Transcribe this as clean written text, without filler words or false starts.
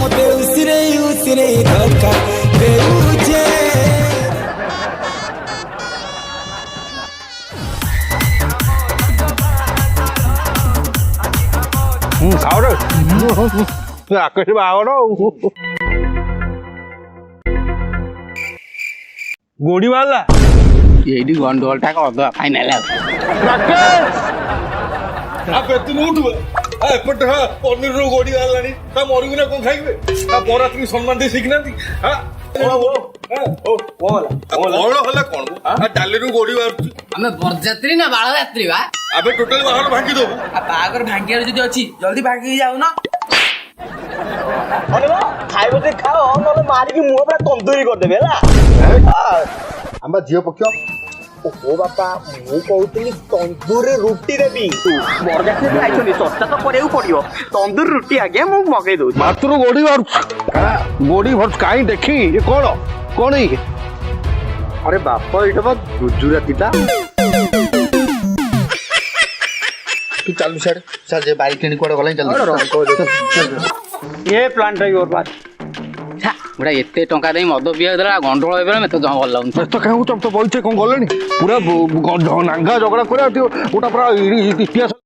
मते उसिरे उसिरे धक्का देउछे खाओ रे आकाश बावर गोड़ी मारला ये गंडोल टा कर दो फाइनल तुम उठ एपट पनीर रो गोड़ी मारलानी ता मरु ना कोन खाइबे ता बरा तुम सम्मान दे सिखना दी हां होला कोन डाली रू गोड़ी मारु हमें बरजात्री ना बाळयात्री बा अबे टोटल बाहर भांगी दबु बागर भांगियार जदी अछि जल्दी भागी जाऊ ना अरे खाइबो ते खाओ नले मारी की मुंह पूरा तंदूरी कर देबे ला आंबा जियो पक्यो ओ बापा मु कहउतली तंदूरी रोटी देबी बरजात्री खाइछनी सस्ता तो करेउ पड़ियो तंदूरी रोटी आगे मु मगे दउ मात्र गोड़ी मारु गोड़ी भर काई देखी ये कोन है अरे बापा इटा बा गुजरातीटा तू चालू सर चल जे बाइक टेनी कोड गलाई चल ये प्लांट है और बात बड़ा एते टंका दे मद पिया देला गंडोल एबे में तो जम भल लागुन तो कहू तुम तो बोलते कोन गलेनी पूरा नांगा झगड़ा करे ओटा पूरा इतिहास